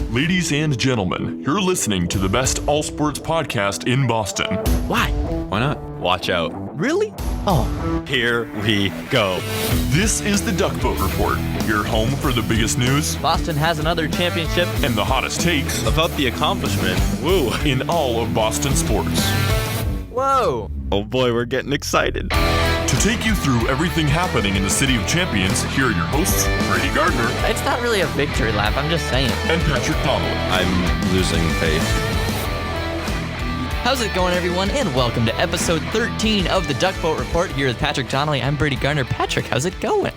Ladies and gentlemen, you're listening to the best all-sports podcast in Boston. Why? Why not? Watch out. Really? Oh. Here we go. This is the Duck Boat Report, your home for the biggest news Boston has another championship and the hottest takes About the accomplishment. Woo. in all of Boston sports. Whoa. Oh boy, we're getting excited. To take you through everything happening in the City of Champions, here are your hosts, Brady Gardner It's not really a victory lap, I'm just saying. and Patrick Donnelly. I'm losing faith. How's it going, everyone? And welcome to episode 13 of the Duck Boat Report here with Patrick Donnelly. I'm Brady Gardner. Patrick, how's it going?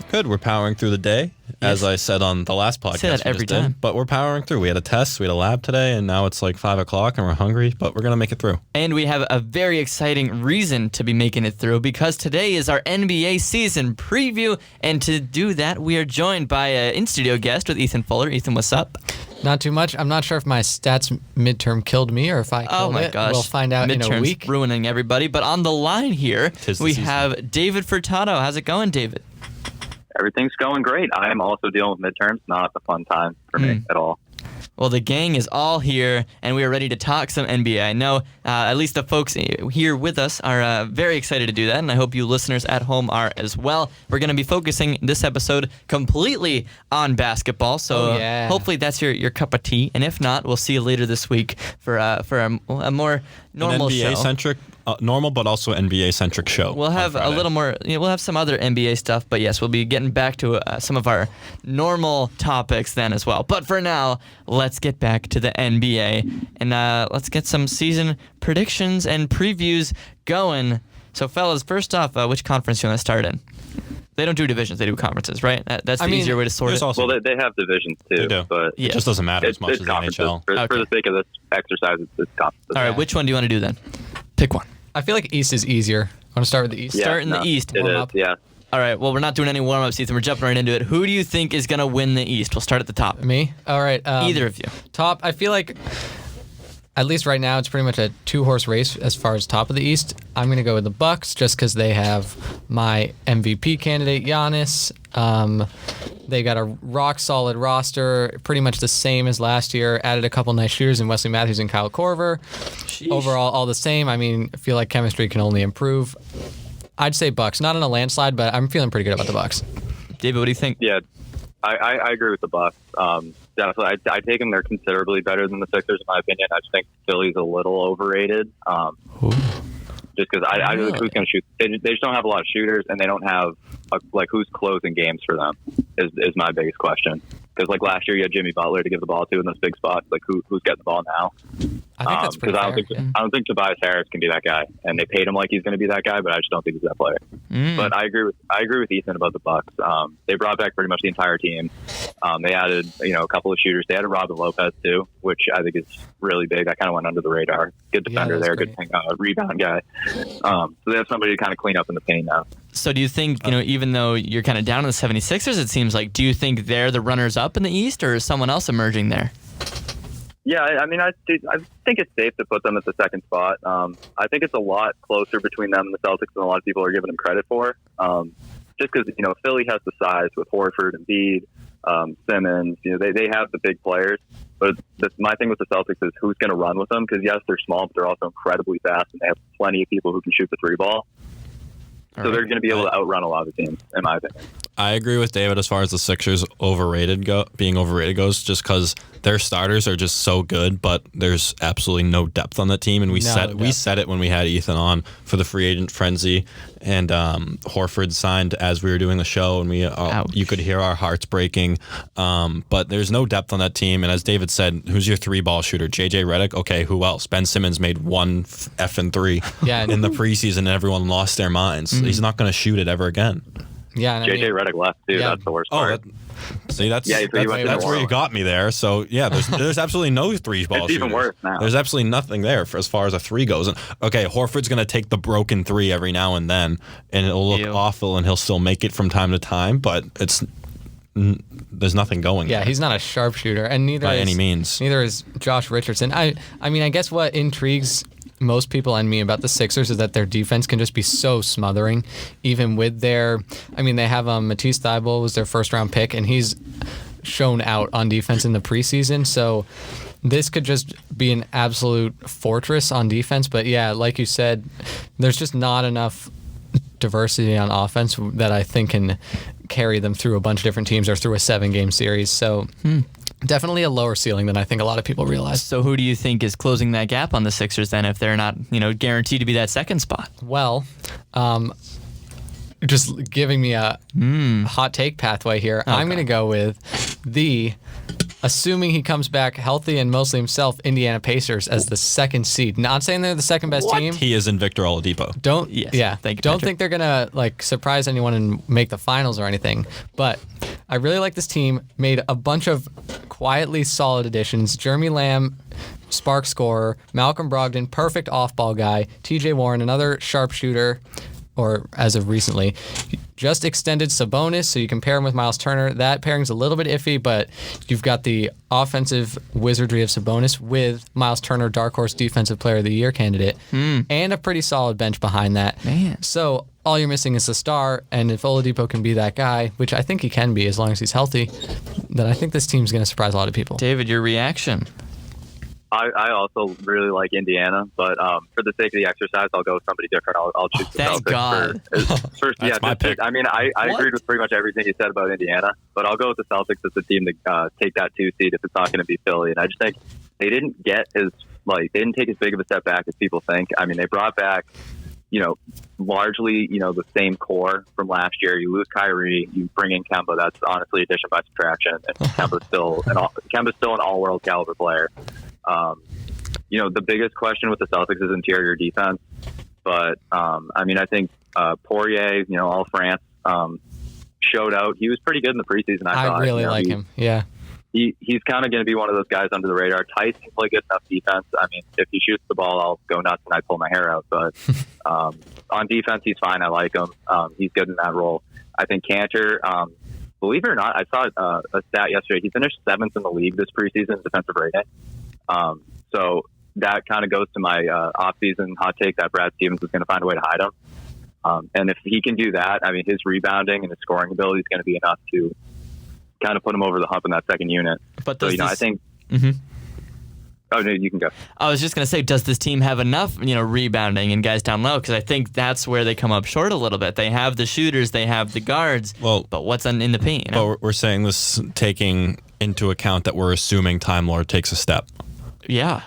Good, we're powering through the day, as I said on the last podcast. Say that we every just did. time. But we're powering through. We had a test, we had a lab today, and now it's like 5 o'clock and we're hungry, but we're going to make it through. And we have a very exciting reason to be making it through because today is our NBA season preview. And to do that, we are joined by an in-studio guest with Ethan Fuller. Ethan, what's up? Not too much. I'm not sure if my stats midterm killed me or if I killed Oh my it. gosh. We'll find out in a Midterms week. ruining everybody. But on the line here, Tis the we season. have David Furtado. How's it going, David? Everything's going great. I am also dealing with midterms. Not a fun time for me at all. Well, the gang is all here, and we are ready to talk some NBA. I know at least the folks here with us are very excited to do that, and I hope you listeners at home are as well. We're going to be focusing this episode completely on basketball, so hopefully that's your cup of tea. And if not, we'll see you later this week for a more normal An show. NBA-centric, normal but also NBA-centric show. We'll have a little more, we'll have some other NBA stuff, but yes, we'll be getting back to some of our normal topics then as well. But for now, let's get back to the NBA, and let's get some season predictions and previews going. So fellas, first off, which conference do you want to start in? They don't do divisions, they do conferences, right? That's the easier way to sort it. Also, Well, they have divisions too, They do. but it just doesn't matter as much as the conferences. NHL. For Okay. the sake of this exercise, it's conferences. All right, which one do you want to do then? Pick one. I feel like East is easier. Want to start with the East? Yeah, Start in the no, East. It Warm is, up. yeah. All right, well, we're not doing any warm-ups, Ethan. We're jumping right into it. Who do you think is going to win the East? We'll start at the top. Me? All right. Either of you. Top, I feel like, at least right now, it's pretty much a two-horse race as far as top of the East. I'm going to go with the Bucks just because they have my MVP candidate, Giannis. They got a rock-solid roster, pretty much the same as last year. Added a couple nice shooters in Wesley Matthews and Kyle Korver. Sheesh. Overall, all the same. I mean, I feel like chemistry can only improve. I'd say Bucks. Not in a landslide, but I'm feeling pretty good about the Bucks. David, what do you think? Yeah, I agree with the Bucks. Definitely, I take them. They're considerably better than the Sixers, in my opinion. I just think Philly's a little overrated. Just because I don't know who's going to shoot. They just don't have a lot of shooters, and they don't have who's closing games for them is my biggest question. Because like last year, you had Jimmy Butler to give the ball to in those big spots. Like who's getting the ball now? I think that's pretty I fair. don't think Tobias Harris can be that guy, and they paid him like he's going to be that guy, but I just don't think he's that player. But I agree with Ethan about the Bucks. They brought back pretty much the entire team. They added a couple of shooters. They added Robin Lopez too, which I think is really big. That kind of went under the radar. Good defender there, that's good rebound guy. So they have somebody to kind of clean up in the paint now. So do you think, even though you're kind of down on the 76ers, it seems like, do you think they're the runners-up in the East, or is someone else emerging there? Yeah, I mean, I think it's safe to put them at the second spot. I think it's a lot closer between them and the Celtics than a lot of people are giving them credit for. Just because, Philly has the size with Horford and Embiid, Simmons. They have the big players. But my thing with the Celtics is who's going to run with them, because, yes, they're small, but they're also incredibly fast, and they have plenty of people who can shoot the three ball. So they're going to be able to outrun a lot of teams, in my opinion. I agree with David as far as the Sixers being overrated goes, just because their starters are just so good, but there's absolutely no depth on that team. And we said it when we had Ethan on for the free agent frenzy, and Horford signed as we were doing the show, and you could hear our hearts breaking. But there's no depth on that team. And as David said, who's your three ball shooter? JJ Redick? Okay, who else? Ben Simmons made one effing three in the preseason, and everyone lost their minds. He's not going to shoot it ever again. Yeah, and JJ Redick left too. Yeah. That's the worst part. That's where you got me there. So yeah, there's absolutely no three ball. It's even worse now. There's absolutely nothing there as far as a three goes. And okay, Horford's gonna take the broken three every now and then, and it'll look awful, and he'll still make it from time to time. But there's nothing going. Yeah, there. he's not a sharpshooter, and neither by is, any means. Neither is Josh Richardson. I mean, I guess what intrigues most people and me about the Sixers is that their defense can just be so smothering, even with their. I mean, they have Matisse Thybulle was their first round pick, and he's shown out on defense in the preseason. So this could just be an absolute fortress on defense. But yeah, like you said, there's just not enough diversity on offense that I think can carry them through a bunch of different teams or through a 7-game series. So definitely a lower ceiling than I think a lot of people realize. So who do you think is closing that gap on the Sixers then if they're not, guaranteed to be that second spot? Well, just giving me a hot take pathway here, okay. I'm going to go with assuming he comes back healthy and mostly himself, Indiana Pacers as the second seed. Not saying they're the second best team. He is in Victor Oladipo. Thank you, don't Patrick. think they're gonna surprise anyone and make the finals or anything. But I really like this team. Made a bunch of quietly solid additions. Jeremy Lamb, spark scorer. Malcolm Brogdon, perfect off-ball guy. T.J. Warren, another sharpshooter. Or as of recently, just extended Sabonis, so you can pair him with Miles Turner. That pairing's a little bit iffy, but you've got the offensive wizardry of Sabonis with Miles Turner, Dark Horse Defensive Player of the Year candidate, and a pretty solid bench behind that. Man. So all you're missing is the star, and if Oladipo can be that guy, which I think he can be as long as he's healthy, then I think this team's going to surprise a lot of people. David, your reaction? I also really like Indiana, but for the sake of the exercise, I'll go with somebody different. I'll choose the Thank Celtics. God. That's my pick. I mean, I agreed with pretty much everything you said about Indiana, but I'll go with the Celtics as the team to take that 2 seed if it's not going to be Philly. And I just think they didn't they didn't take as big of a step back as people think. I mean, they brought back, largely, the same core from last year. You lose Kyrie, you bring in Kemba. That's honestly addition by subtraction. And Kemba's still an all-world caliber player. The biggest question with the Celtics is interior defense. But, I think Poirier, all France, showed out. He was pretty good in the preseason, I thought. I really like him, yeah. He's kind of going to be one of those guys under the radar. Tice can play good enough defense. I mean, if he shoots the ball, I'll go nuts and I pull my hair out. But on defense, he's fine. I like him. He's good in that role. I think Cantor, believe it or not, I saw a stat yesterday. He finished 7th in the league this preseason defensive rating. So that kind of goes to my off-season hot take that Brad Stevens is going to find a way to hide him. And if he can do that, I mean, his rebounding and his scoring ability is going to be enough to kind of put him over the hump in that second unit. But so, I think... Oh, no, you can go. I was just going to say, does this team have enough, rebounding and guys down low? Because I think that's where they come up short a little bit. They have the shooters, they have the guards, but what's in the paint? But we're saying this taking into account that we're assuming Time Lord takes a step. Yeah.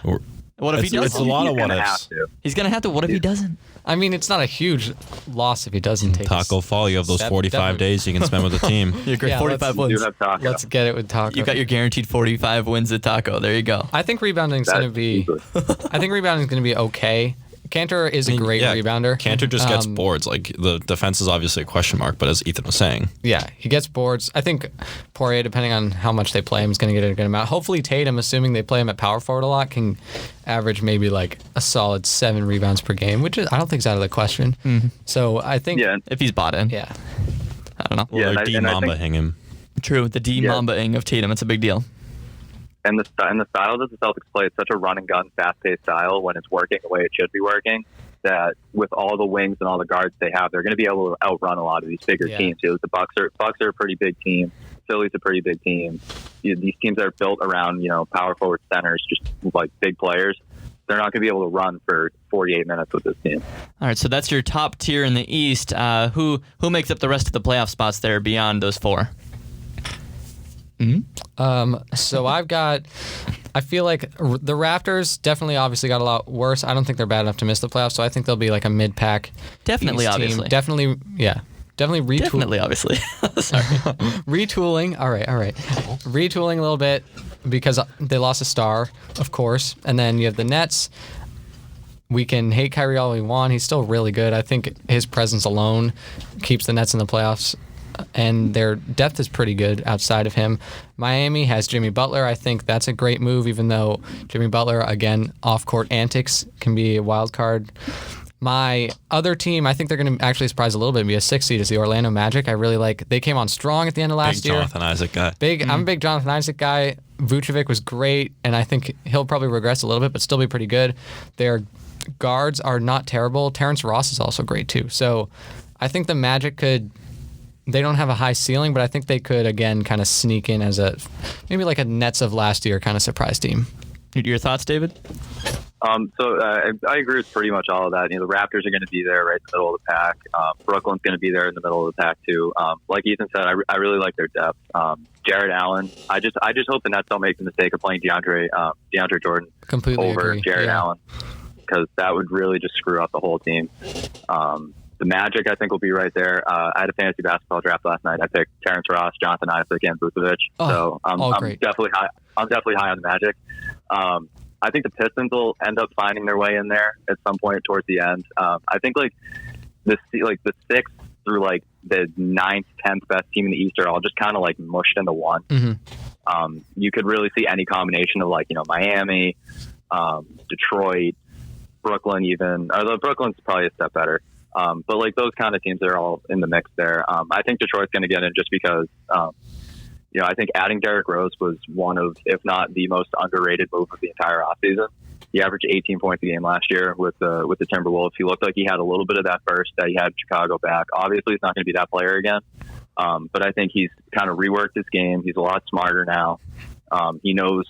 What if he doesn't? It's a lot of what ifs. He's going to have to. What if he doesn't? I mean, it's not a huge loss if he doesn't take Taco Fall, you have those 45 days you can spend with the team. You're great. 45 wins. Let's get it with Taco. You got your guaranteed 45 wins at Taco. There you go. I think rebounding is going to be okay. Cantor is a great rebounder. Cantor just gets boards. Like, the defense is obviously a question mark, but as Ethan was saying. Yeah, he gets boards. I think Poirier, depending on how much they play him, is going to get a good amount. Hopefully Tatum, assuming they play him at power forward a lot, can average maybe a solid 7 rebounds per game, which I don't think is out of the question. Mm-hmm. So I think if he's bought in. Yeah. I don't know. Well, they're D-Mamba-ing him. True, the D-Mamba-ing of Tatum. It's a big deal. And the style that the Celtics play is such a run-and-gun, fast-paced style when it's working the way it should be working, that with all the wings and all the guards they have, they're going to be able to outrun a lot of these bigger teams. The Bucks are a pretty big team. Philly's a pretty big team. These teams are built around, power forward centers, just like big players. They're not going to be able to run for 48 minutes with this team. All right, so that's your top tier in the East. Who makes up the rest of the playoff spots there beyond those 4? So I feel like the Raptors definitely obviously got a lot worse. I don't think they're bad enough to miss the playoffs, so I think they'll be a mid-pack Definitely, East obviously. team. Definitely retooling. Definitely, obviously. Sorry. Retooling. All right. Retooling a little bit because they lost a star, of course. And then you have the Nets. We can hate Kyrie all we want. He's still really good. I think his presence alone keeps the Nets in the playoffs. And their depth is pretty good outside of him. Miami has Jimmy Butler. I think that's a great move, even though Jimmy Butler, again, off-court antics can be a wild card. My other team, I think they're going to actually surprise a little bit and be a 6 seed, is the Orlando Magic. I really like. They came on strong at the end of last year. Jonathan Isaac guy. I'm a big Jonathan Isaac guy. Vucevic was great, and I think he'll probably regress a little bit, but still be pretty good. Their guards are not terrible. Terrence Ross is also great, too. So I think the Magic could they don't have a high ceiling, but I think they could again kind of sneak in as maybe like a Nets of last year kind of surprise team. Your thoughts, David? I agree with pretty much all of that. The Raptors are going to be there right in the middle of the pack. Brooklyn's going to be there in the middle of the pack too. Like Ethan said, I really like their depth. Jared Allen. I just hope the Nets don't make the mistake of playing DeAndre Jordan Completely over agree. Jared Allen, because that would really just screw up the whole team. The Magic, I think, will be right there. I had a fantasy basketball draft last night. I picked Terrence Ross, Jonathan Isaac, and Vucevic. So I'm definitely high. I'm definitely high on the Magic. I think the Pistons will end up finding their way in there at some point towards the end. I think the 6th through the 9th, 10th best team in the East are all just kind of mushed into one. Mm-hmm. You could really see any combination of Miami, Detroit, Brooklyn even. Although Brooklyn's probably a step better. But those kind of teams are all in the mix there. I think Detroit's going to get in just because, I think adding Derrick Rose was one of, if not the most underrated move of the entire offseason. He averaged 18 points a game last year with the Timberwolves. He looked like he had a little bit of that burst that he had in Chicago back. Obviously, he's not going to be that player again. But I think he's kind of reworked his game. He's a lot smarter now. He knows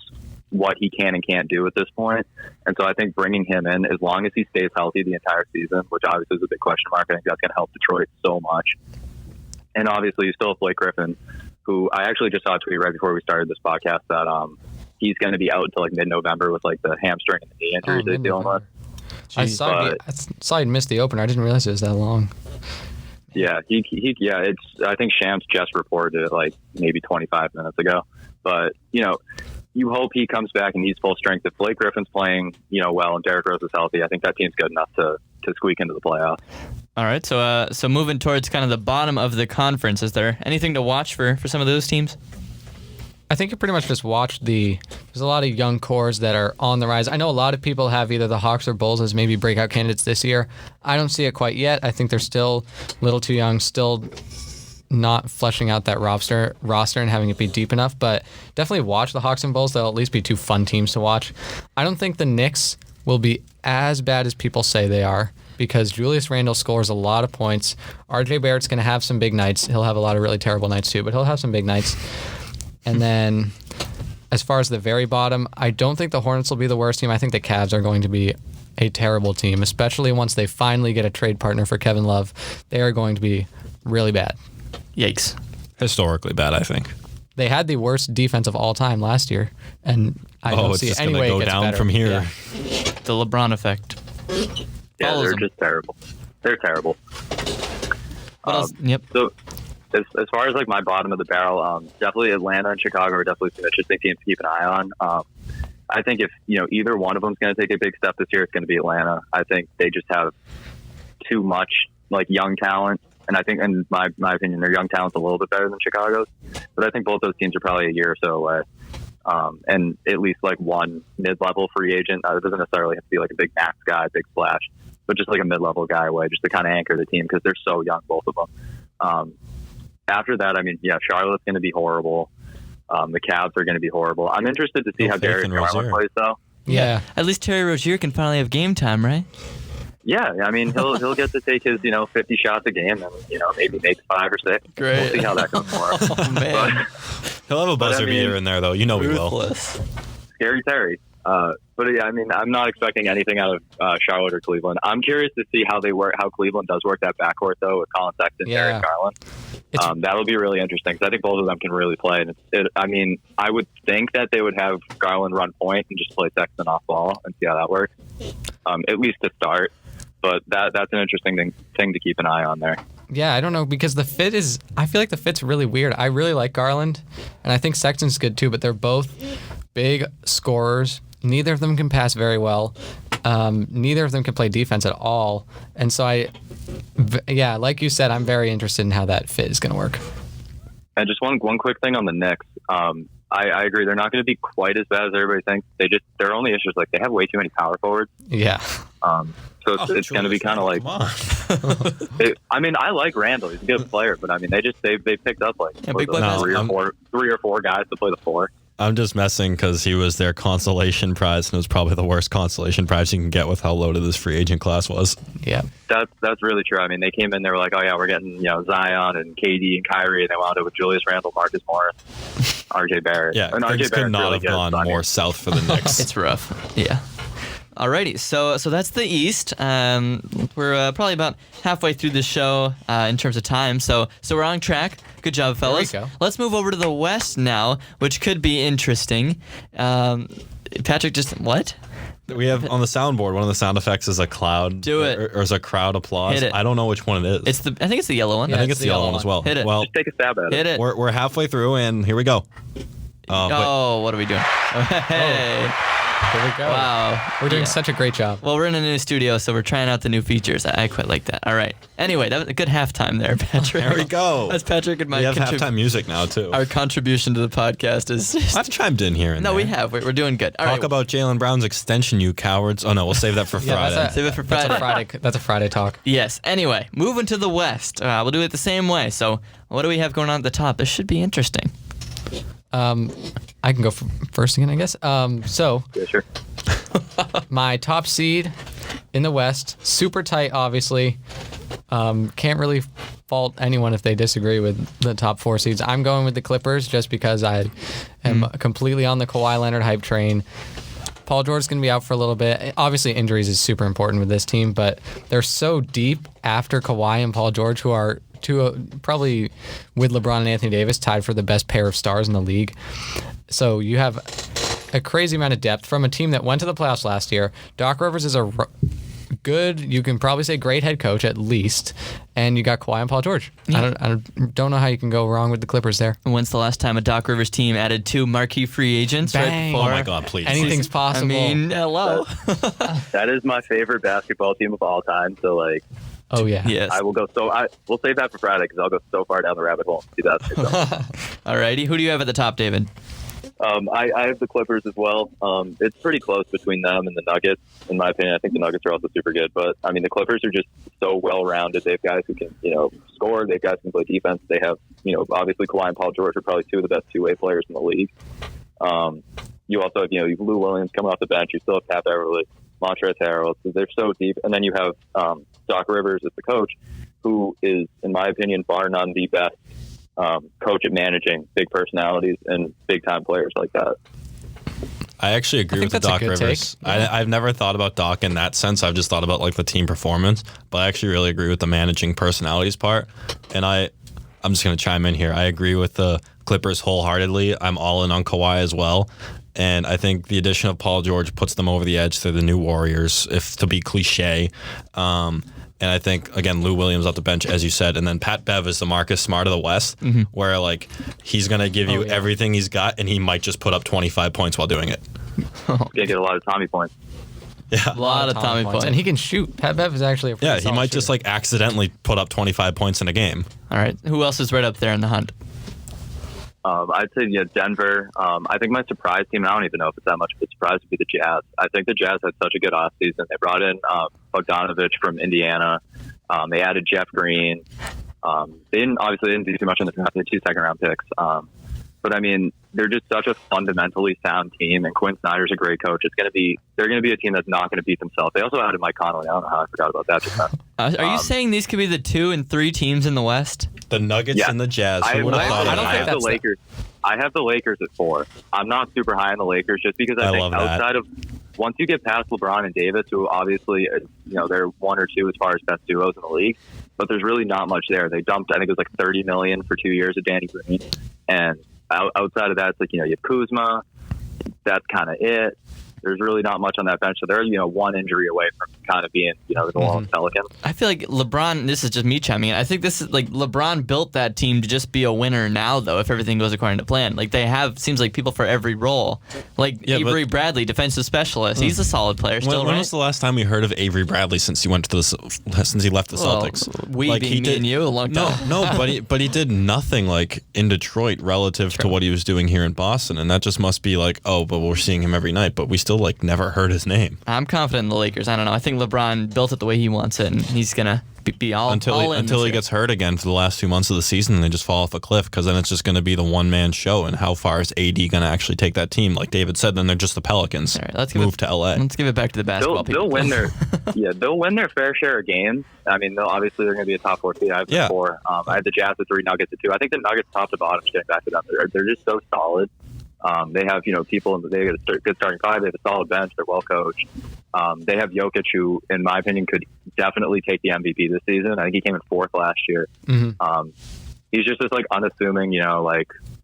what he can and can't do at this point. And so I think bringing him in, as long as he stays healthy the entire season, which obviously is a big question mark, I think that's going to help Detroit so much. And obviously you still have Blake Griffin, who I actually just saw a tweet right before we started this podcast that he's going to be out until Oh, mid-November with the hamstring and the knee injuries he's dealing with. I saw he'd missed the opener. I didn't realize it was that long. Yeah, I think Shams just reported it maybe 25 minutes ago. But, you hope he comes back and he's full strength. If Blake Griffin's playing, well, and Derrick Rose is healthy, I think that team's good enough to squeak into the playoffs. All right, so moving towards kind of the bottom of the conference, is there anything to watch for some of those teams? I think you pretty much just watch there's a lot of young cores that are on the rise. I know a lot of people have either the Hawks or Bulls as maybe breakout candidates this year. I don't see it quite yet. I think they're still a little too young, still not fleshing out that roster and having it be deep enough, but definitely watch the Hawks and Bulls. They'll at least be two fun teams to watch. I don't think the Knicks will be as bad as people say they are, because Julius Randle scores a lot of points. RJ Barrett's going to have some big nights. He'll have a lot of really terrible nights too, but he'll have some big nights. And then as far as the very bottom, I don't think the Hornets will be the worst team. I think the Cavs are going to be a terrible team, especially once they finally get a trade partner for Kevin Love. They are going to be really bad. Yikes. Historically bad, I think. They had the worst defense of all time last year, and I don't see any way it gets down better. from here. Yeah. The LeBron effect. Yeah, Follows they're them. just terrible. They're terrible. What else? Yep. So as far as my bottom of the barrel, definitely Atlanta and Chicago are definitely some interesting teams to keep an eye on. I think if either one of them is going to take a big step this year, it's going to be Atlanta. I think they just have too much young talent, and I think, in my opinion, their young talent's a little bit better than Chicago's. But I think both those teams are probably a year or so away. And at least one mid-level free agent. It doesn't necessarily have to be a big max guy, big splash, but just a mid-level guy away, just to kind of anchor the team, because they're so young, both of them. After that, Charlotte's going to be horrible. The Cavs are going to be horrible. I'm interested to see how Darius Garland plays, though. Yeah. At least Terry Rozier can finally have game time, right? Yeah, he'll get to take his 50 shots a game and maybe make 5 or 6. Great. We'll see how that goes tomorrow. Oh, man. He'll have a buzzer beater in there, though. We will. Ruthless. Scary Terry. But yeah, I'm not expecting anything out of Charlotte or Cleveland. I'm curious to see how Cleveland does work that backcourt, though, with Colin Sexton, Darius Garland. That'll be really interesting, because I think both of them can really play. And I would think that they would have Garland run point and just play Sexton off ball and see how that works, at least to start. But that's an interesting thing to keep an eye on there. Yeah, I don't know, because I feel like the fit's really weird. I really like Garland, and I think Sexton's good too, but they're both big scorers. Neither of them can pass very well. Neither of them can play defense at all. And so like you said, I'm very interested in how that fit is going to work. And just one quick thing on the Knicks. I agree. They're not going to be quite as bad as everybody thinks. Their only issue is they have way too many power forwards. Yeah. So it's going to be kind of I like Randall. He's a good player, but they picked up big three or four guys to play the 4. I'm just messing because he was their consolation prize, and it was probably the worst consolation prize you can get with how loaded this free agent class was. Yeah. That's really true. I mean, they came in, they were like, oh yeah, we're getting Zion and KD and Kyrie, and they wound up with Julius Randle, Marcus Morris, RJ Barrett. Yeah, and things RJ could not really have good, gone so, more south for the Knicks. It's rough. Yeah. Alrighty, so that's the East. We're probably about halfway through the show in terms of time, so we're on track. Good job, fellas. There we go. Let's move over to the West now, which could be interesting. Patrick, what? We have on the soundboard, one of the sound effects is a cloud. Do it. Or is a crowd applause. Hit it. I don't know which one it is. I think it's the yellow one. Yeah, I think it's the yellow one as well. Hit it. Well, Just take a stab at it. Hit it. we're halfway through, and here we go. Oh, what are we doing? Hey. Here we go. Wow. We're doing Yeah. such a great job. Well, we're in a new studio, so we're trying out the new features. I quite like that. All right. Anyway, that was a good halftime there, Patrick. There we go. That's Patrick and my We have halftime music now, too. Our contribution to the podcast is just... I've chimed in here and No, there. we have. We're doing good. All Talk right. about Jaylen Brown's extension, you cowards. Oh, no, we'll save that for Friday. Save it for Friday. That's a Friday talk. Yes. Anyway, moving to the West. We'll do it the same way. So what do we have going on at the top? This should be interesting. I can go first again, I guess. So Yeah, sure. my top seed in the West, super tight, obviously. Can't really fault anyone if they disagree with the top 4 seeds. I'm going with the Clippers just because I am completely on the Kawhi Leonard hype train. Paul George is going to be out for a little bit. Obviously, injuries is super important with this team, but they're so deep after Kawhi and Paul George, who are probably with LeBron and Anthony Davis tied for the best pair of stars in the league. So you have a crazy amount of depth from a team that went to the playoffs last year. Doc Rivers is a good, you can probably say great head coach at least, and you got Kawhi and Paul George. Yeah. I don't know how you can go wrong with the Clippers there. When's the last time a Doc Rivers team added 2 marquee free agents Bang. right before? Oh, my God, please. Anything's possible. I mean, hello. That is my favorite basketball team of all time. So like, Oh yeah. Yes. I will go. We'll save that for Friday because I'll go so far down the rabbit hole. See that. Alrighty. Who do you have at the top, David? I have the Clippers as well. It's pretty close between them and the Nuggets, in my opinion. I think the Nuggets are also super good, but I mean the Clippers are just so well rounded. They have guys who can, score. They have guys who can play defense. They have, obviously Kawhi and Paul George are probably 2 of the best 2-way players in the league. You also have, Lou Williams coming off the bench. You still have Pat Beverly, Montrezl Harrell. So they're so deep, and then you have Doc Rivers as the coach, who is, in my opinion, bar none the best coach at managing big personalities and big time players like that. I actually agree with that's Doc a good Rivers. take. Yeah. I've never thought about Doc in that sense. I've just thought about like the team performance, but I actually really agree with the managing personalities part. And I'm just going to chime in here. I agree with the Clippers wholeheartedly. I'm all in on Kawhi as well. And I think the addition of Paul George puts them over the edge. They're the new Warriors, if to be cliche. And I think, again, Lou Williams off the bench, as you said. And then Pat Bev is the Marcus Smart of the West, where, like, he's going to give you everything he's got, and he might just put up 25 points while doing it. Gonna get a lot of Tommy points. Yeah. A lot of Tommy points. And he can shoot. Pat Bev is actually a pretty Yeah, he solid might just, shooter. like, accidentally put up 25 points in a game. All right. Who else is right up there in the hunt? I'd say Denver. I think my surprise team, and I don't even know if it's that much of a surprise, would be the Jazz. I think the Jazz had such a good offseason. They brought in Bogdanovich from Indiana. They added Jeff Green. They didn't do too much in the draft. They had 2 second-round picks. But I mean, they're just such a fundamentally sound team, and Quinn Snyder's a great coach. They're going to be a team that's not going to beat themselves. They also added Mike Conley. I don't know how I forgot about that just now. Are you saying these could be the 2 and 3 teams in the West? The Nuggets Yeah. and the Jazz. Who would have thought of I don't I think have that? the Lakers. I have the Lakers at 4. I'm not super high on the Lakers just because I think love that. outside of once you get past LeBron and Davis, who obviously they're 1 or 2 as far as best duos in the league, but there's really not much there. They dumped, I think it was like $30 million for 2 years of Danny Green, and outside of that, it's like you have Kuzma. That's kind of it. There's really not much on that bench. So they're, one injury away from kind of being, the New Orleans Pelicans. I feel like LeBron, this is just me chiming in. I think this is like LeBron built that team to just be a winner now, though, if everything goes according to plan. Like they have, seems like people for every role. Like Avery Bradley, defensive specialist. He's a solid player still, When right? was the last time we heard of Avery Bradley since he left the Celtics? Being me and you a long time. No, but he did nothing like in Detroit relative to what he was doing here in Boston, and that just must be like, but we're seeing him every night, but we still like never heard his name. I'm confident in the Lakers. I don't know. I think LeBron built it the way he wants it, and he's gonna be all until he gets hurt again for the last 2 months of the season, and they just fall off a cliff, because then it's just going to be the one-man show. And how far is AD going to actually take that team? Like David said, then they're just the Pelicans. All right, let's move to LA. Let's give it back to the basketball people. They'll win their fair share of games. I mean, obviously they're going to be a top 4 seed. I have 4. I had the Jazz at 3, Nuggets at 2. I think the Nuggets top to bottom, getting back to them, they're just so solid. They have, people, they have a good starting 5. They have a solid bench. They're well coached. They have Jokic, who, in my opinion, could definitely take the MVP this season. I think he came in 4th last year. Mm-hmm. He's just this unassuming,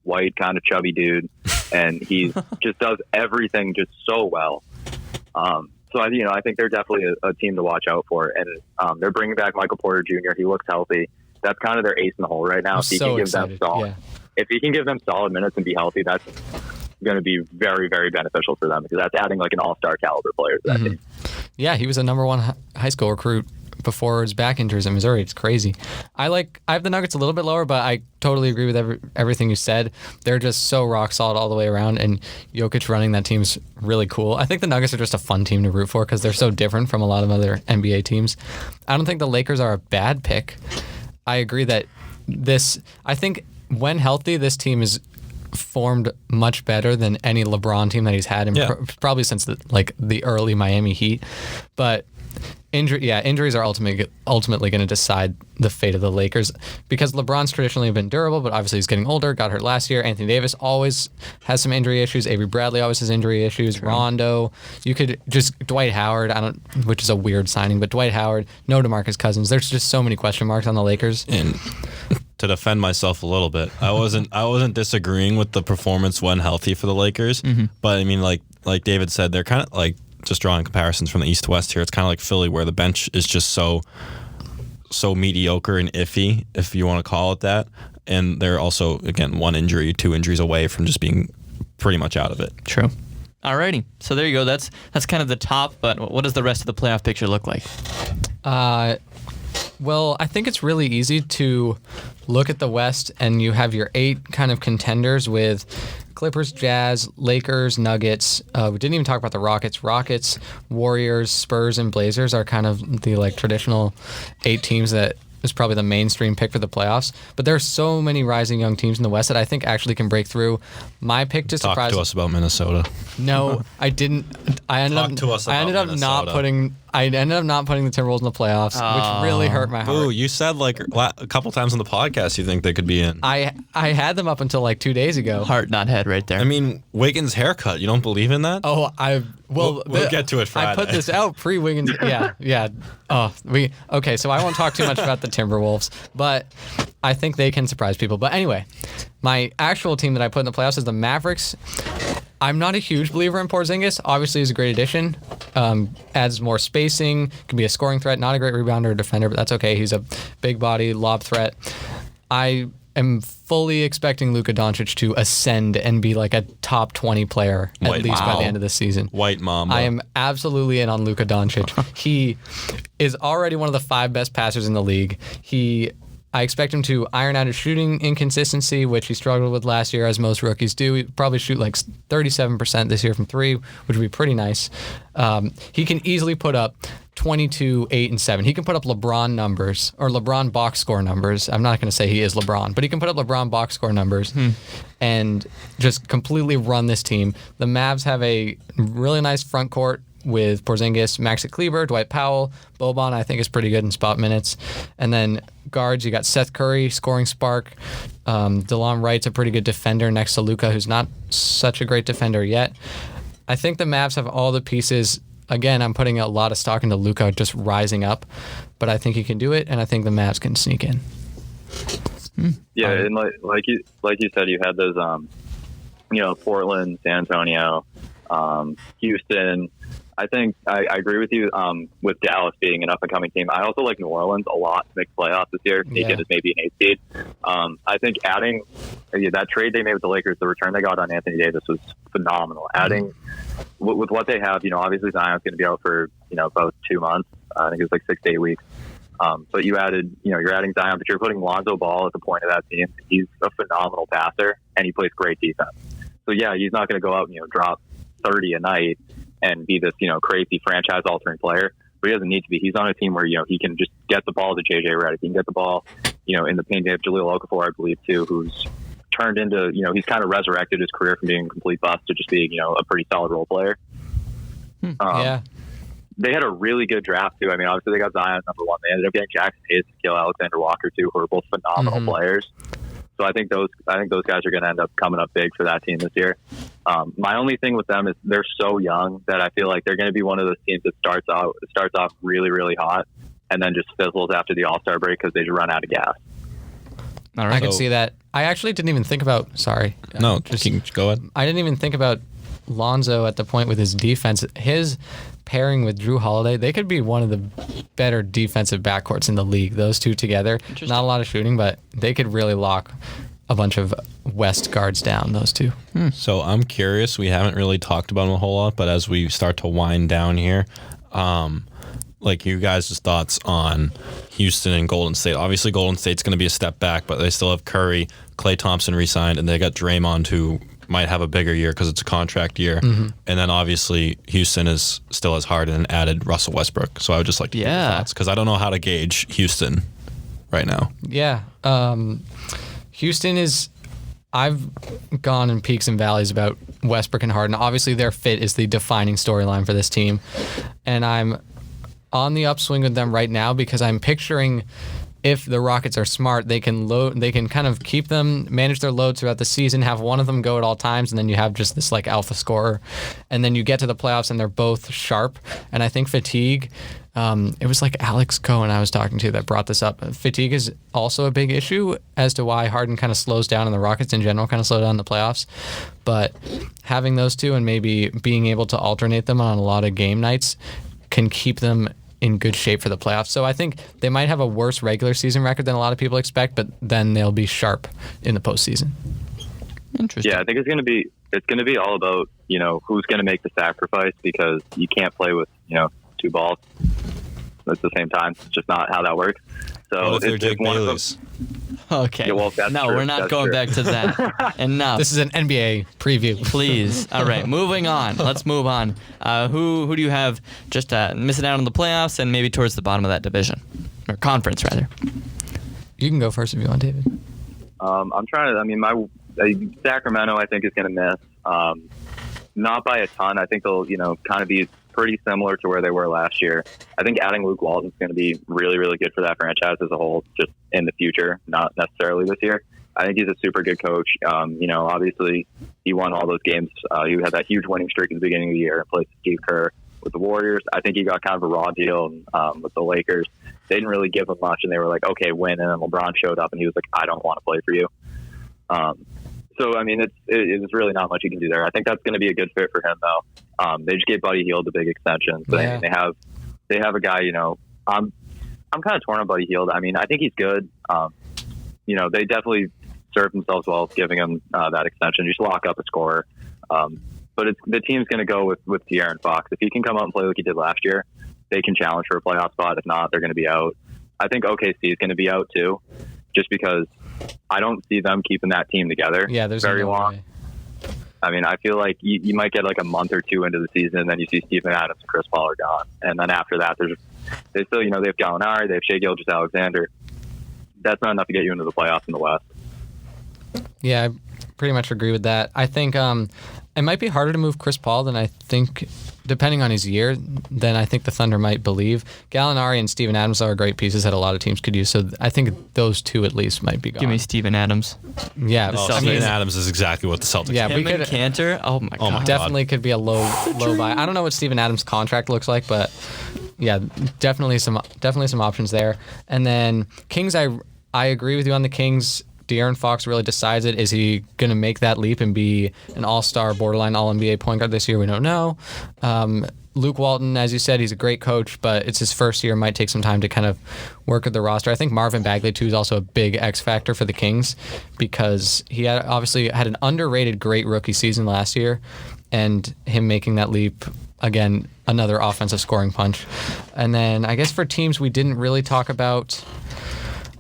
white kind of chubby dude, and he just does everything just so well. So I think they're definitely a team to watch out for, and they're bringing back Michael Porter Jr. He looks healthy. That's kind of their ace in the hole right now. If he can give them solid minutes and be healthy, that's going to be very, very beneficial for them, because that's adding an all-star caliber player to that team. Yeah, he was a number 1 high school recruit before his back injuries in Missouri. It's crazy. I have the Nuggets a little bit lower, but I totally agree with everything you said. They're just so rock solid all the way around, and Jokic running that team's really cool. I think the Nuggets are just a fun team to root for, because they're so different from a lot of other NBA teams. I don't think the Lakers are a bad pick. I agree that I think when healthy, this team is formed much better than any LeBron team that he's had probably since the early Miami Heat. But injuries are ultimately going to decide the fate of the Lakers, because LeBron's traditionally been durable, but obviously he's getting older, got hurt last year. Anthony Davis always has some injury issues. Avery Bradley always has injury issues. True. Rondo, you could just Dwight Howard, which is a weird signing, but Dwight Howard, no DeMarcus Cousins. There's just so many question marks on the Lakers. And to defend myself a little bit, I wasn't disagreeing with the performance when healthy for the Lakers, but I mean, like David said, they're kind of just drawing comparisons from the East to West here. It's kind of like Philly, where the bench is just so mediocre and iffy, if you want to call it that. And they're also, again, 2 injuries away from just being pretty much out of it. True. Alrighty, so there you go. That's kind of the top, but what does the rest of the playoff picture look like? Well, I think it's really easy to look at the West, and you have your 8 kind of contenders with Clippers, Jazz, Lakers, Nuggets. We didn't even talk about the Rockets. Rockets, Warriors, Spurs, and Blazers are kind of the traditional 8 teams that is probably the mainstream pick for the playoffs. But there are so many rising young teams in the West that I think actually can break through. My pick to surprise. Talk to us about Minnesota. No, I didn't. I ended up not putting the Timberwolves in the playoffs, which really hurt my heart. Ooh, you said a couple times on the podcast you think they could be in. I had them up until 2 days ago. Heart, not head, right there. I mean, Wiggins' haircut. You don't believe in that? Oh, we'll get to it Friday. I put this out pre-Wiggins. Yeah. Oh, okay. So I won't talk too much about the Timberwolves, but I think they can surprise people. But anyway, my actual team that I put in the playoffs is the Mavericks. I'm not a huge believer in Porzingis. Obviously, he's a great addition. Adds more spacing, can be a scoring threat. Not a great rebounder or defender, but that's okay. He's a big body lob threat. I am fully expecting Luka Doncic to ascend and be a top 20 player by the end of this season. White Mamba. I am absolutely in on Luka Doncic. He is already one of the 5 best passers in the league. I expect him to iron out his shooting inconsistency, which he struggled with last year, as most rookies do. He'd probably shoot 37% this year from 3, which would be pretty nice. He can easily put up 22, 8, and 7. He can put up LeBron numbers, or LeBron box score numbers. I'm not going to say he is LeBron, but he can put up LeBron box score numbers and just completely run this team. The Mavs have a really nice front court with Porzingis, Maxi Kleber, Dwight Powell. Boban, I think, is pretty good in spot minutes. And then guards, you got Seth Curry, scoring spark. DeLon Wright's a pretty good defender next to Luka, who's not such a great defender yet. I think the Mavs have all the pieces. Again, I'm putting a lot of stock into Luka just rising up, but I think he can do it, and I think the Mavs can sneak in. Yeah, and like you said, you had those, Portland, San Antonio, Houston. I think I agree with you with Dallas being an up-and-coming team. I also like New Orleans a lot to make playoffs this year. Sneak in as maybe an 8 seed. I think adding that trade they made with the Lakers, the return they got on Anthony Davis was phenomenal. Adding with what they have, obviously Zion's going to be out for about 2 months. I think it was 6 to 8 weeks. But you're adding Zion, but you're putting Lonzo Ball at the point of that team. He's a phenomenal passer, and he plays great defense. So yeah, he's not going to go out and drop 30 a night and be this crazy franchise altering player. but he doesn't need to be. He's on a team where, he can just get the ball to JJ Redick. He can get the ball, in the paint. They have Jahlil Okafor, I believe, too, who's turned into, he's kind of resurrected his career from being a complete bust to just being, a pretty solid role player. Yeah. They had a really good draft too. I mean, obviously they got Zion number 1. They ended up getting Jackson Hayes and Kill Alexander Walker too, who are both phenomenal players. So I think those guys are going to end up coming up big for that team this year. My only thing with them is they're so young that I feel like they're going to be one of those teams that starts off really, really hot and then just fizzles after the All-Star break because they just run out of gas. All right. I can see that. I actually didn't even think about. Sorry. No, go ahead. I didn't even think about Lonzo at the point with his defense. His pairing with Drew Holiday, they could be one of the better defensive backcourts in the league. Those two together. Not a lot of shooting, but they could really lock a bunch of West guards down, those two. So I'm curious. We haven't really talked about them a whole lot, but as we start to wind down here, like you guys' thoughts on Houston and Golden State. Obviously, Golden State's going to be a step back, but they still have Curry, Klay Thompson re-signed, and they got Draymond, who might have a bigger year because it's a contract year. And then obviously Houston still has Harden and added Russell Westbrook. So I would just like to get your thoughts because I don't know how to gauge Houston right now. Yeah. Houston is... I've gone in peaks and valleys about Westbrook and Harden. Obviously, their fit is the defining storyline for this team. And I'm on the upswing with them right now because I'm picturing... if the Rockets are smart, they can kind of keep them, manage their load throughout the season, have one of them go at all times, and then you have just this like alpha scorer. And then you get to the playoffs and they're both sharp. And I think fatigue, it was like Alex Cohen I was talking to that brought this up. Fatigue is also a big issue as to why Harden kind of slows down and the Rockets in general kind of slow down in the playoffs. But having those two and maybe being able to alternate them on a lot of game nights can keep them in good shape for the playoffs. So I think they might have a worse regular season record than a lot of people expect, but then they'll be sharp in the postseason. Interesting. Yeah, I think it's going to be all about, who's going to make the sacrifice because you can't play with, 2 balls at the same time. It's just not how that works. So What if they're Jake one of them, Bailey's? Okay. Yeah, well, that's no, true. we're not That's going true. back to that. Enough. This is an NBA preview. Please. All right, moving on. Let's move on. Who do you have just missing out on the playoffs and maybe towards the bottom of that division? Or conference, rather. You can go first if you want, David. I'm trying to, Sacramento I think is going to miss. Not by a ton. I think they'll, kind of be pretty similar to where they were last year. I think adding Luke Walton is going to be really, really good for that franchise as a whole, just in the future, not necessarily this year. I think he's a super good coach. Obviously he won all those games. He had that huge winning streak at the beginning of the year and played Steve Kerr with the Warriors. I think he got kind of a raw deal with the Lakers. They didn't really give him much, and they were like, okay, win. And then LeBron showed up, and he was like, I don't want to play for you. So, it's really not much you can do there. I think that's going to be a good fit for him, though. They just gave Buddy Hield a big extension. So Yeah. they have a guy, I'm kind of torn on Buddy Hield. I think he's good. They definitely served themselves well giving him that extension. Just lock up a scorer. But the team's going to go with De'Aaron Fox. If he can come out and play like he did last year, they can challenge for a playoff spot. If not, they're going to be out. I think OKC is going to be out, too, just because I don't see them keeping that team together There's very no long. way. I feel like you might get like a month or two into the season, and then you see Steven Adams and Chris Paul are gone. And then after that, they still, they have Gallinari, they have Shai Gilgeous-Alexander. That's not enough to get you into the playoffs in the West. Yeah, I pretty much agree with that. I think it might be harder to move Chris Paul than I think, depending on his year, than I think the Thunder might believe. Gallinari and Steven Adams are great pieces that a lot of teams could use, so I think those two at least might be gone. Give me Steven Adams. Yeah, Steven Adams is exactly what the Celtics Yeah, need. we Him and could- Cantor. Oh my god. definitely could be a low buy. I don't know what Steven Adams' contract looks like, but yeah, definitely some options there. And then Kings, I agree with you on the Kings. De'Aaron Fox really decides it. Is he going to make that leap and be an all-star, borderline all-NBA point guard this year? We don't know. Luke Walton, as you said, he's a great coach, but it's his first year. Might take some time to kind of work with the roster. I think Marvin Bagley, too, is also a big X factor for the Kings because he obviously had an underrated great rookie season last year, and him making that leap, again, another offensive scoring punch. And then I guess for teams we didn't really talk about...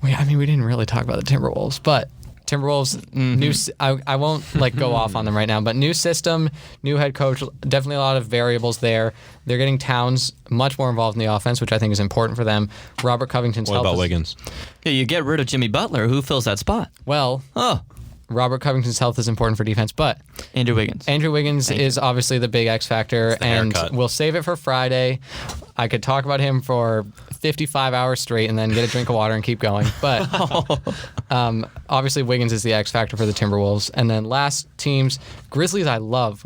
we didn't really talk about the Timberwolves, but Timberwolves, I won't go off on them right now, but new system, new head coach, definitely a lot of variables there. They're getting Towns much more involved in the offense, which I think is important for them. Robert Covington's What health about Wiggins? Yeah, you get rid of Jimmy Butler. Who fills that spot? Well, Oh, Robert Covington's health is important for defense, but Andrew Wiggins. Andrew Wiggins is obviously the big X factor, and haircut. we'll save it for Friday. I could talk about him for 55 hours straight and then get a drink of water and keep going. But obviously Wiggins is the X factor for the Timberwolves. And then last teams, Grizzlies I love.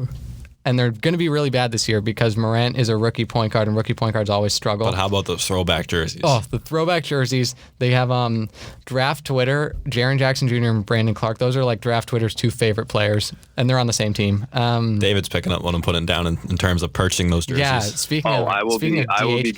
And they're going to be really bad this year because Morant is a rookie point guard, and rookie point guards always struggle. But how about those throwback jerseys? Oh, the throwback jerseys. They have Draft Twitter, Jaren Jackson Jr. and Brandon Clark. Those are like Draft Twitter's two favorite players, and they're on the same team. David's picking up what I'm putting down in terms of purchasing those jerseys. Yeah, speaking of I will be DHgate,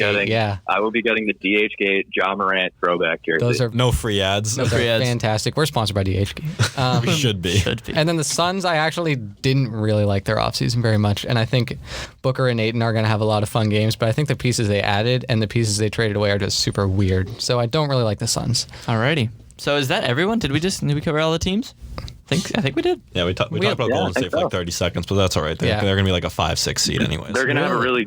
getting the DHgate Ja Morant throwback jersey. Those are No free ads. those are free ads. fantastic. We're sponsored by DHgate. We should be. And then the Suns, I actually didn't really like their offseason very much. And I think Booker and Ayton are going to have a lot of fun games. But I think the pieces they added and the pieces they traded away are just super weird. So I don't really like the Suns. Alrighty. So is that everyone? Did we cover all the teams? I think we did. Yeah, we talked about Yeah, Golden I State think for like so. 30 seconds, but that's all right. They're going to be like a 5-6 seed anyways. They're gonna have a really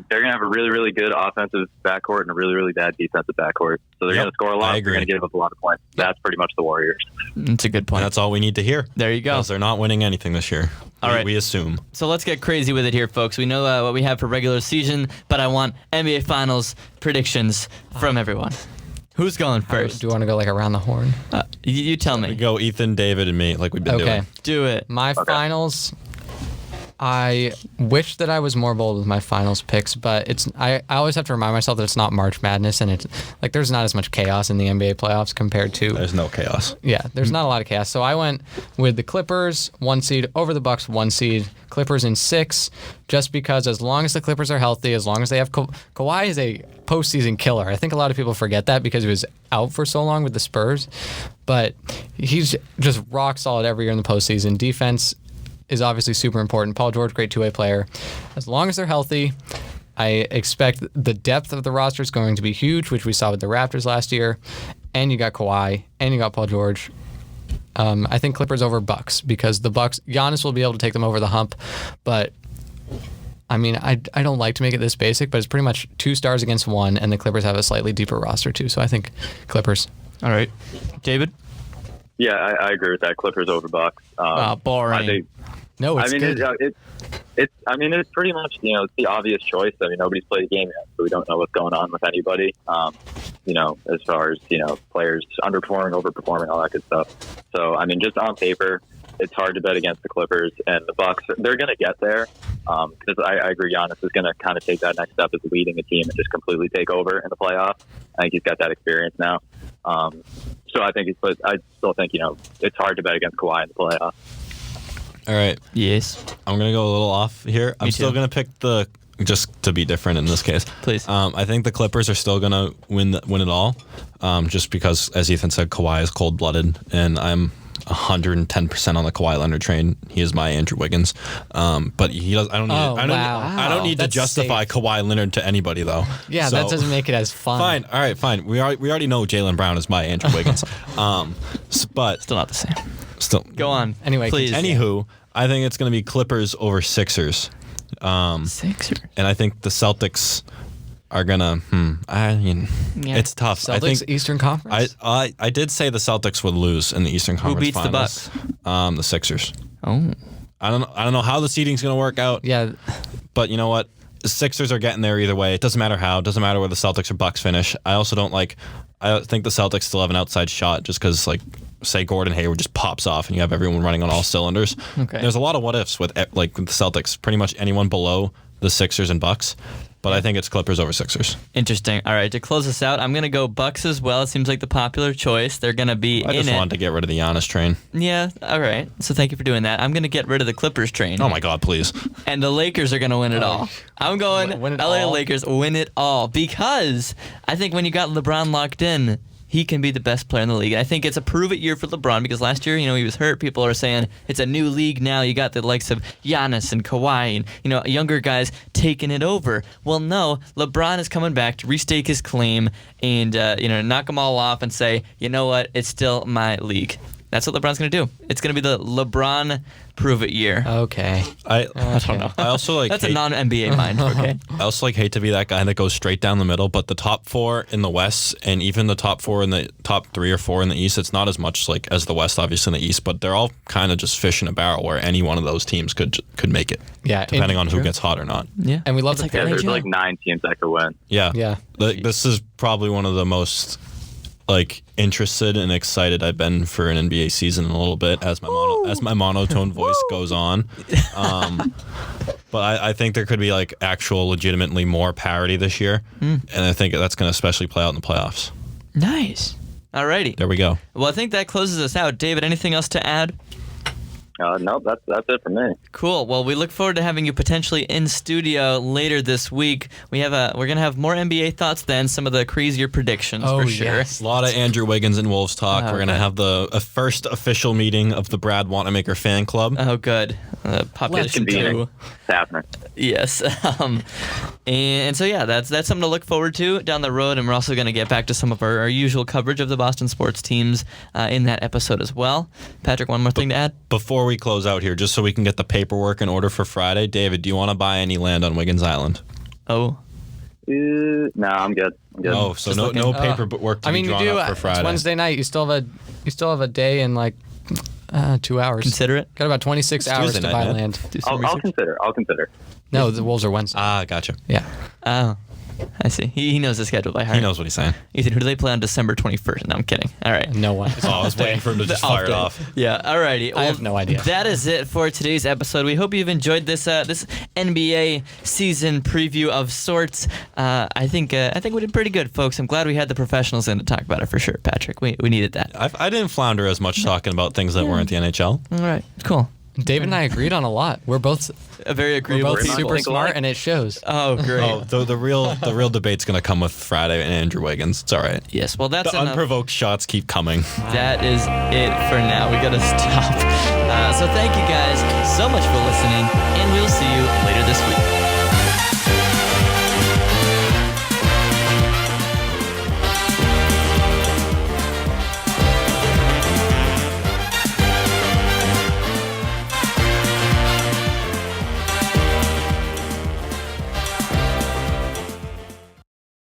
good offensive backcourt and a really, really bad defensive backcourt. So they're Yep, gonna score a lot. I agree. They're gonna give up a lot of points. That's pretty much the Warriors. It's a good And point. that's all we need to hear. There you go. Because they're not winning anything this year. All right. We assume. So let's get crazy with it here, folks. We know what we have for regular season, but I want NBA Finals predictions from everyone. Who's going first? Do you want to go like around the horn? You tell We me. go Ethan, David, and me like we've been Okay. doing. Do it. My finals, I wish that I was more bold with my finals picks, but I always have to remind myself that it's not March Madness, and it's like there's not as much chaos in the NBA playoffs compared to There's no chaos. yeah, there's not a lot of chaos. So I went with the Clippers 1 seed over the Bucks 1 seed. Clippers in 6, just because as long as the Clippers are healthy, as long as they have Kawhi is a postseason killer. I think a lot of people forget that because he was out for so long with the Spurs, but he's just rock solid every year in the postseason. Defense is obviously super important. Paul George, great two-way player. As long as they're healthy, I expect the depth of the roster is going to be huge, which we saw with the Raptors last year. And you got Kawhi, and you got Paul George. I think Clippers over Bucks because the Bucks, Giannis will be able to take them over the hump. But I mean, I don't like to make it this basic, but it's pretty much 2 stars against 1, and the Clippers have a slightly deeper roster too. So I think Clippers. All right. David? Yeah, I agree with that. Clippers over Bucks. Boring. I think. No, it's good. It's pretty much it's the obvious choice. I mean, nobody's played a game yet, so we don't know what's going on with anybody. As far as players underperforming, overperforming, all that good stuff. So I mean, just on paper, it's hard to bet against the Clippers and the Bucks. They're going to get there because I agree. Giannis is going to kind of take that next step as leading a team and just completely take over in the playoffs. I think he's got that experience now. So I think I still think it's hard to bet against Kawhi in the playoffs. All right. Yes. I'm going to go a little off here. I'm still going to pick just to be different in this case. Please. I think the Clippers are still going to win it all just because, as Ethan said, Kawhi is cold-blooded, and I'm 110% on the Kawhi Leonard train. He is my Andrew Wiggins. But he does. I don't need to That's justify safe. Kawhi Leonard to anybody though. Yeah, So- that doesn't make it as fun. Fine. All right. Fine. We already know Jaylen Brown is my Andrew Wiggins. But Still not the same. still. Go on. Anyway, please. Anywho, I think it's going to be Clippers over Sixers. Sixers. And I think the Celtics are gonna. It's tough. Celtics I think Eastern Conference. I did say the Celtics would lose in the Eastern Conference beats the Finals. The Sixers. Oh. I don't know how the seeding's gonna work out. yeah, But you know what? The Sixers are getting there either way. It doesn't matter how. It doesn't matter where the Celtics or Bucks finish. I also don't like. I think the Celtics still have an outside shot just because, say Gordon Hayward just pops off and you have everyone running on all cylinders. Okay. There's a lot of what ifs with the Celtics. Pretty much anyone below the Sixers and Bucks. But I think it's Clippers over Sixers. Interesting. All right, to close us out, I'm going to go Bucks as well. It seems like the popular choice. They're going to be I in just it. wanted to get rid of the Giannis train. Yeah, all right. So thank you for doing that. I'm going to get rid of the Clippers train. Oh my God, please. And the Lakers are going to win it all. I'm going Win it LA all? Lakers win it all because I think when you got LeBron locked in, he can be the best player in the league. I think it's a prove-it year for LeBron because last year, he was hurt. People are saying it's a new league now. You got the likes of Giannis and Kawhi and, younger guys taking it over. Well, no, LeBron is coming back to restake his claim and, knock them all off and say, you know what, it's still my league. That's what LeBron's going to do. It's going to be the LeBron prove it year. Okay. I don't know. I also like That's a non-NBA mind, okay? I also hate to be that guy that goes straight down the middle, but the top 4 in the West and even the top 4 in the top 3 or 4 in the East, it's not as much like as the West, obviously in the East, but they're all kind of just fish in a barrel where any one of those teams could make it. Yeah, depending on who gets hot or not. Yeah. And we love It's the like pair. the There's NHL. like 9 teams that could win. Yeah. Yeah. This is probably one of the most interested and excited I've been for an NBA season in a little bit as my monotone voice goes on. But I think there could be like actual legitimately more parity this year. And I think that's going to especially play out in the playoffs. Nice. Alrighty. There we go. Well, I think that closes us out. David, anything else to add? No, that's it for me. Cool. Well, we look forward to having you potentially in studio later this week. We're gonna have more NBA thoughts then, some of the crazier predictions for sure. Yes. A lot of Andrew Wiggins and Wolves talk. We're going to have the first official meeting of the Brad Wanamaker fan club. Oh, good. Population Convening. 2. It's happening. Yes. And so, yeah, that's something to look forward to down the road. And we're also going to get back to some of our usual coverage of the Boston sports teams in that episode as well. Patrick, one more thing to add? Before we close out here, just so we can get the paperwork in order for Friday, David, do you want to buy any land on Wiggins Island? Oh. No, I'm good. Oh, so no paperwork to be drawn up for Friday. It's Wednesday night. You still have a day and like 2 hours. Consider it. Got about 26 hours Tuesday to night, buy man. land. I'll consider. No, the Wolves are Wednesday. Gotcha. Yeah. Oh. I see. He knows the schedule by heart. He knows what he's saying. Ethan, who do they play on December 21st? No, I'm kidding. All right. No one. Oh, I was waiting for him to just fire it off. Yeah, alrighty. I have no idea. That is it for today's episode. We hope you've enjoyed this NBA season preview of sorts. I think we did pretty good, folks. I'm glad we had the professionals in to talk about it for sure, Patrick. We needed that. I didn't flounder as much talking about things that weren't the NHL. All right, cool. David and I agreed on a lot. We're both A very agreeable both people. super smart, and it shows. Oh, great. Oh, the real debate's gonna come with Friday and Andrew Wiggins. It's all right. Yes, well, that's The enough. unprovoked shots keep coming. That is it for now. We gotta stop. So thank you guys so much for listening, and we'll see you later this week.